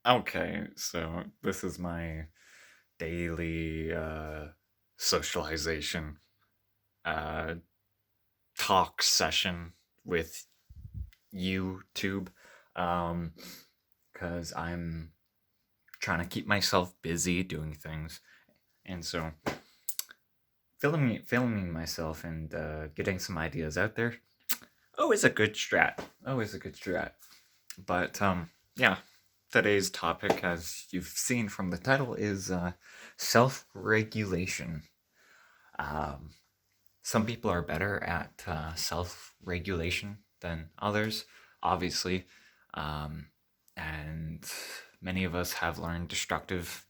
Okay, so this is my daily socialization uh, talk session with YouTube, um, because I'm trying to keep myself busy doing things, and so filming myself and getting some ideas out there. Always a good strat. Always a good strat. But yeah, today's topic, as you've seen from the title, is self-regulation. Um, some people are better at self-regulation than others, obviously, um, and many of us have learned destructive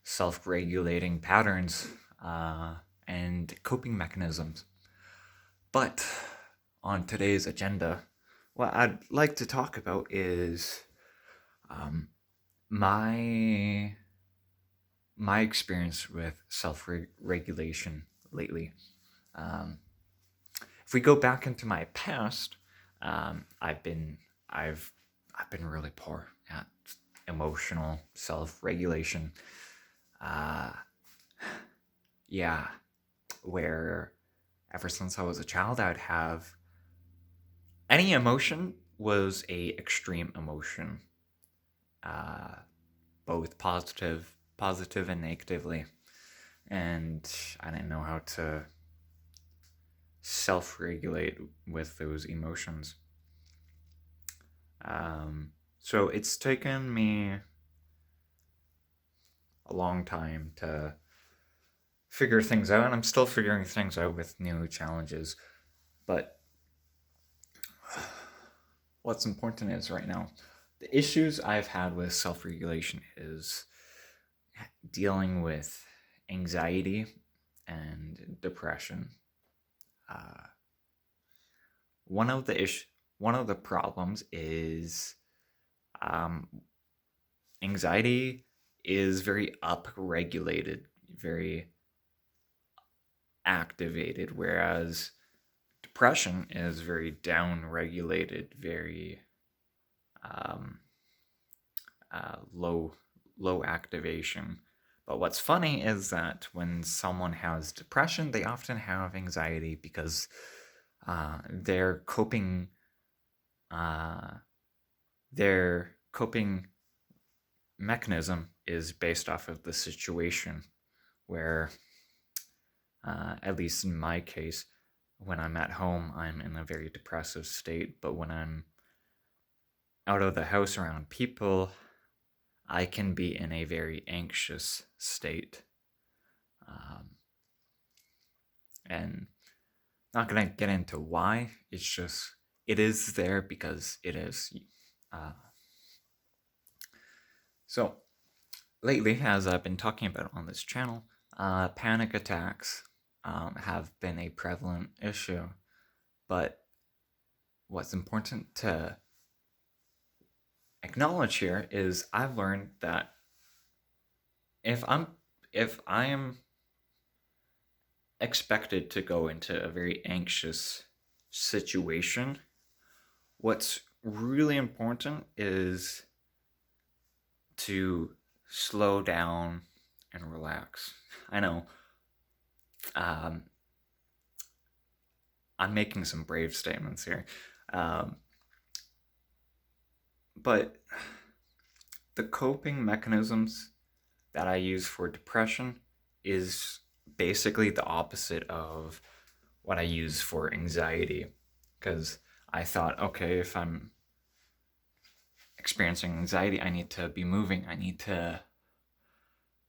self-regulating patterns and coping mechanisms. But on today's agenda, what I'd like to talk about is um, my my experience with self-regulation lately. Um, if we go back into my past, I've been really poor at emotional self-regulation. Uh, yeah, where ever since I was a child, I'd have any emotion was a extreme emotion, uh, both positive and negatively, and I didn't know how to self-regulate with those emotions. So it's taken me a long time to figure things out, and I'm still figuring things out with new challenges. But what's important is right now, the issues I've had with self-regulation is dealing with anxiety and depression. Uh, one of the one of the problems is um, anxiety is very upregulated, very activated, whereas depression is very downregulated, very um, low activation. But what's funny is that when someone has depression, they often have anxiety because their uh, coping mechanism is based off of the situation. Where, at least in my case, when I'm at home, I'm in a very depressive state. But when I'm out of the house around people, I can be in a very anxious state. Um, and not gonna get into why. It's just it is there because it is. Uh, so lately, as I've been talking about on this channel, panic attacks have been a prevalent issue. But what's important to acknowledge here is I've learned that if I'm if I am expected to go into a very anxious situation, what's really important is to slow down and relax. I know um, I'm making some brave statements here, um, but the coping mechanisms that I use for depression is basically the opposite of what I use for anxiety. Because I thought, okay, if I'm experiencing anxiety, I need to be moving, I need to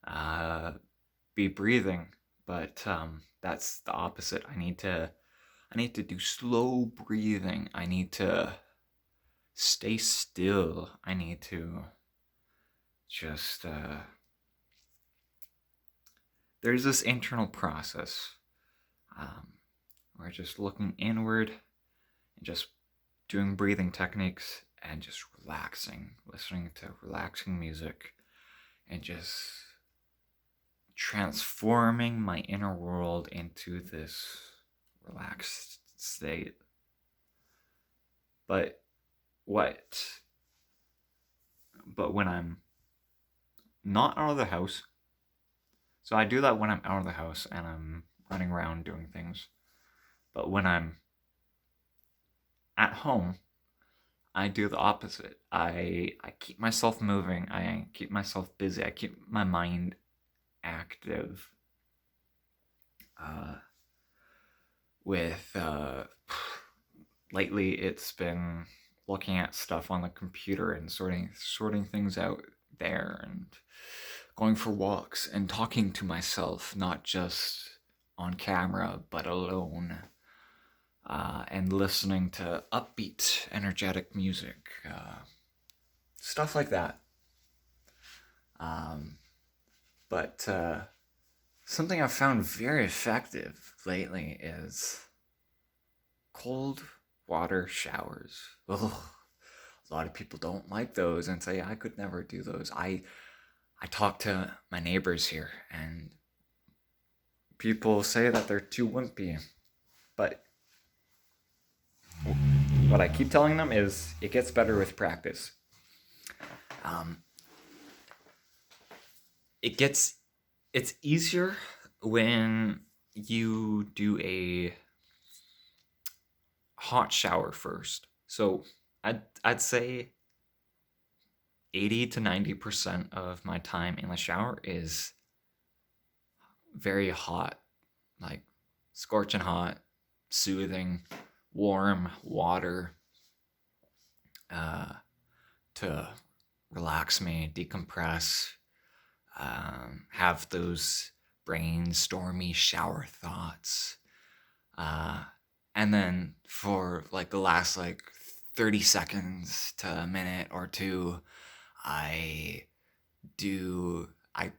uh, be breathing. But that's the opposite. I need to do slow breathing. I need to stay still. I need to just there's this internal process. We're just looking inward and just doing breathing techniques and just relaxing, listening to relaxing music, and just transforming my inner world into this relaxed state. But what? But when I'm not out of the house. So I do that when I'm out of the house and I'm running around doing things. But when I'm at home, I do the opposite. I keep myself moving. I keep myself busy. I keep my mind active. Uh, with lately, it's been looking at stuff on the computer and sorting things out there, and going for walks and talking to myself, not just on camera but alone. And listening to upbeat, energetic music, stuff like that. Um, but something I've found very effective lately is cold water showers. Ugh. A lot of people don't like those and say I could never do those. I talk to my neighbors here, and people say that they're too wimpy, but what I keep telling them is it gets better with practice. Um, it's easier when you do a hot shower first. So I'd say 80 to 90% of my time in the shower is very hot, like scorching hot, soothing, warm water uh, to relax me, decompress, have those brainstormy shower thoughts. Uh, and then for like the last like 30 seconds to a minute or two, I I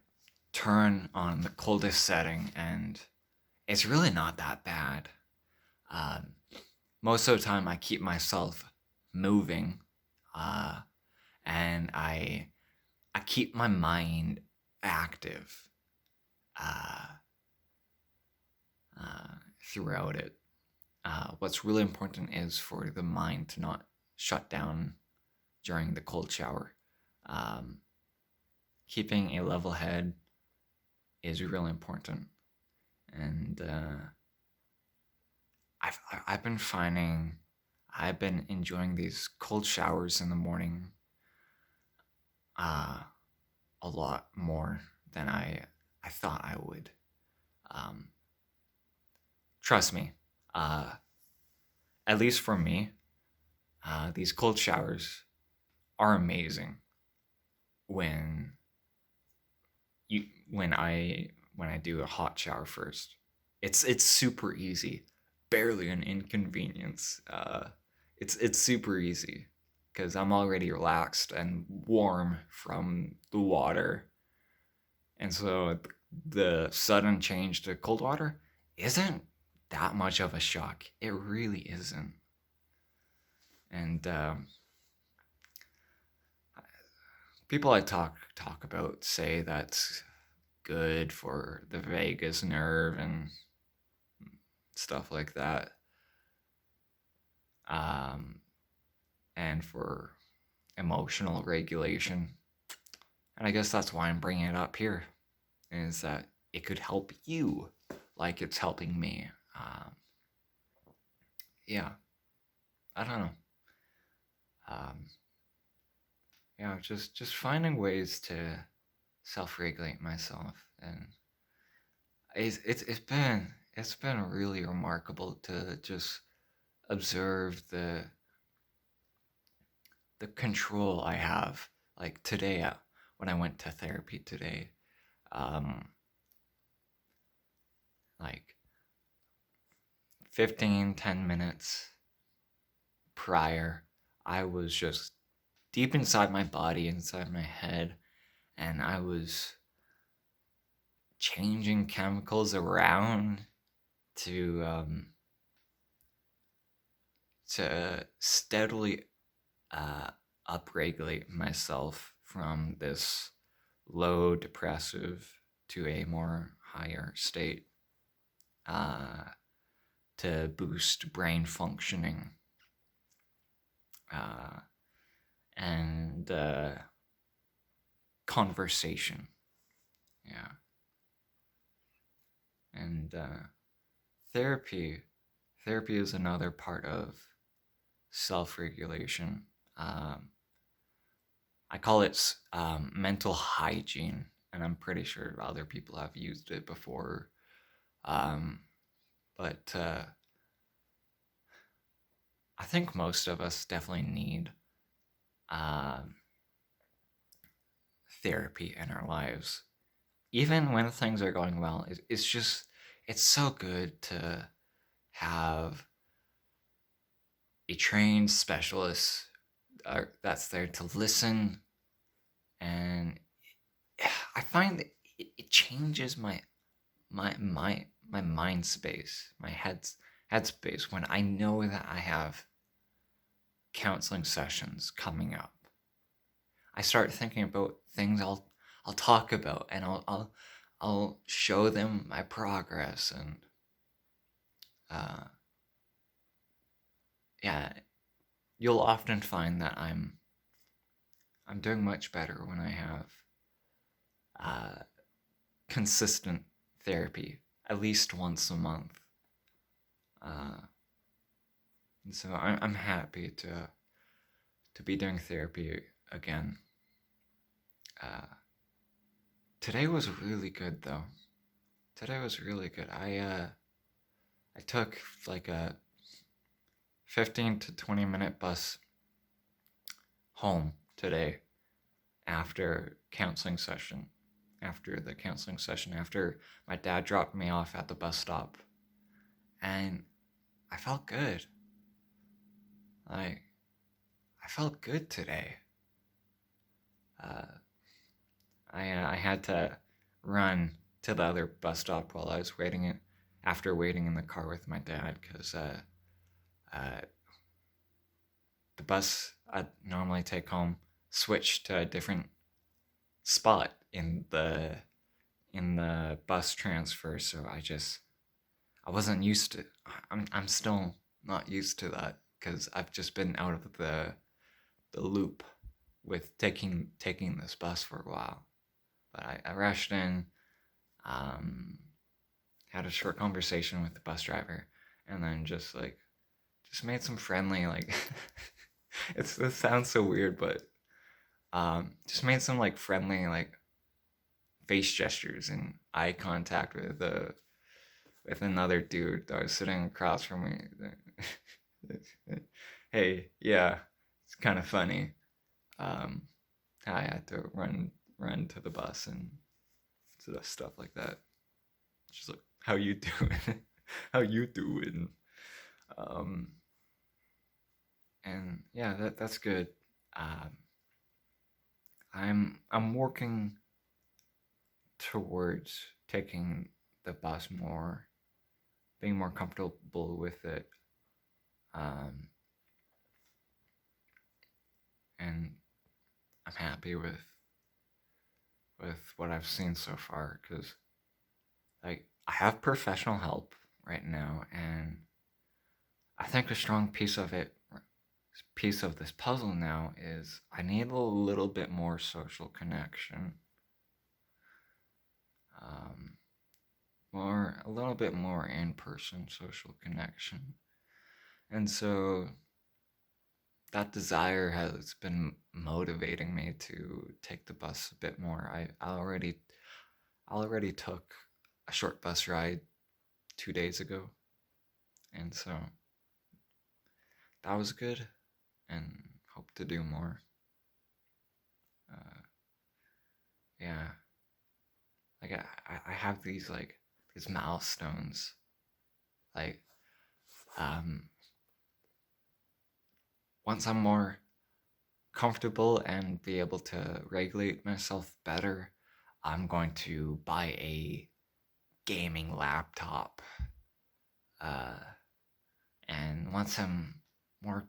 turn on the coldest setting, and it's really not that bad. Um, Most of the time, I keep myself moving, uh, and I keep my mind active uh, throughout it. What's really important is for the mind to not shut down during the cold shower. Um, Keeping a level head is really important, and I've been finding I've been enjoying these cold showers in the morning uh, a lot more than I thought I would. Um, Trust me, uh, at least for me, these cold showers are amazing when you when I do a hot shower first. It's super easy, barely an inconvenience. It's super easy because I'm already relaxed and warm from the water, and so the sudden change to cold water isn't that much of a shock. It really isn't. And people I talk about say that's good for the vagus nerve and stuff like that, um, and for emotional regulation. And I guess that's why I'm bringing it up here, is that it could help you like it's helping me. Yeah, I don't know. Um, just finding ways to self-regulate myself, and it's been really remarkable to just observe the control I have. Like today, when I went to therapy today, um, like 10 minutes prior, I was just deep inside my body, inside my head, and I was changing chemicals around to steadily uh, upregulate myself from this low depressive to a more higher state, uh, to boost brain functioning, uh, and conversation. Yeah. And therapy is another part of self-regulation. I call it mental hygiene, and I'm pretty sure other people have used it before. But I think most of us definitely need therapy in our lives. Even when things are going well, it's so good to have a trained specialist that's there to listen. And I find that it changes my mind space, my headspace, when I know that I have counseling sessions coming up. I start thinking about things I'll talk about, and I'll show them my progress. And yeah, you'll often find that I'm doing much better when I have consistent therapy, at least once a month. And so I'm happy to be doing therapy again. Today was really good, though. Today was really good. I took like a 15 to 20 minute bus home today after the counseling session, after my dad dropped me off at the bus stop. And I felt good. I felt good today. I had to run to the other bus stop while I was after waiting in the car with my dad, because the bus I normally take home switched to a different spot in the bus transfer. So I wasn't used to. I'm still not used to that, because I've just been out of the loop with taking this bus for a while. But I rushed in, had a short conversation with the bus driver, and then just made some friendly, like, this sounds so weird, but just made some friendly face gestures and eye contact with another dude that was sitting across from me. Hey, yeah, it's kind of funny. I had to run to the bus and stuff like that. She's like, "How you doing? How you doing?" And yeah, that's good. I'm working towards taking the bus more, being more comfortable with it, and I'm happy with what I've seen so far, because I have professional help right now, and I think a strong piece of this puzzle now is I need a little bit more social connection, a little bit more in-person social connection. And so that desire has been motivating me to take the bus a bit more. I already took a short bus ride 2 days ago, and so that was good, and hope to do more. Yeah, I have these milestones, once I'm more comfortable and be able to regulate myself better, I'm going to buy a gaming laptop. And once I'm more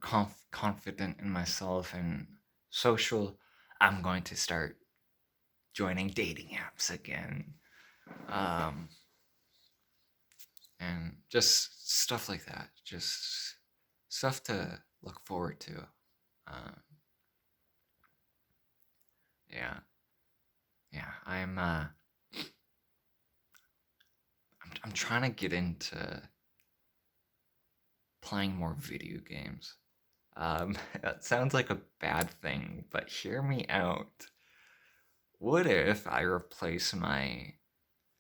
confident in myself and social, I'm going to start joining dating apps again. And just stuff like that. Just stuff to look forward to. Yeah. I'm trying to get into playing more video games. That sounds like a bad thing, but hear me out. What if I replace my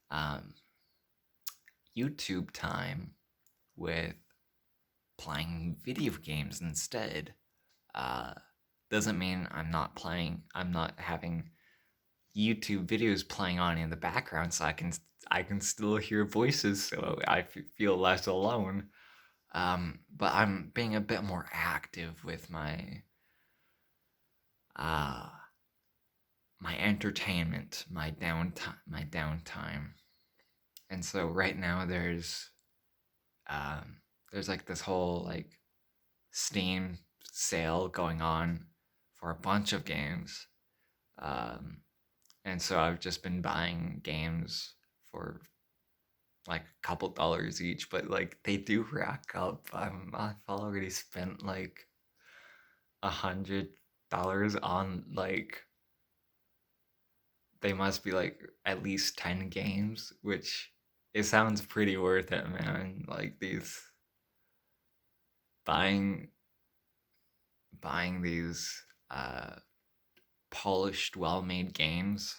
um, YouTube time with playing video games instead? Uh, doesn't mean I'm not having YouTube videos playing on in the background, so I can still hear voices, so I feel less alone. But I'm being a bit more active with uh my entertainment, my downtime. And so right now there's like this whole like Steam sale going on for a bunch of games. Um, and so I've just been buying games for like a couple dollars each, but like they do rack up. I've already spent like $100 on like they must be like at least 10 games, which it sounds pretty worth it, man. Like these buying buying these polished, well-made games,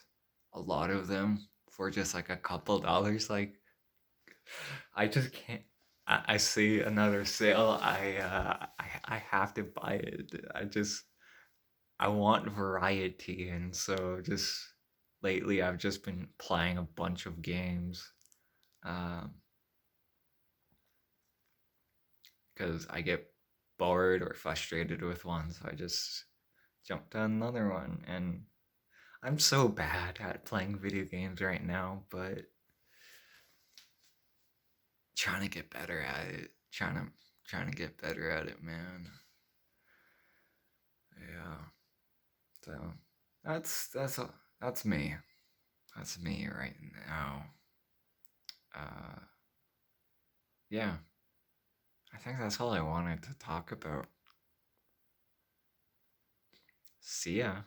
a lot of them for just like a couple dollars. Like I just can't. I see another sale. I have to buy it. I want variety, and so just lately I've just been playing a bunch of games. Um, because I get bored or frustrated with one, so I just jump to another one. And I'm so bad at playing video games right now, but trying to get better at it. Trying to get better at it, man. Yeah. So that's me. That's me right now. Uh, yeah. I think that's all I wanted to talk about. See ya.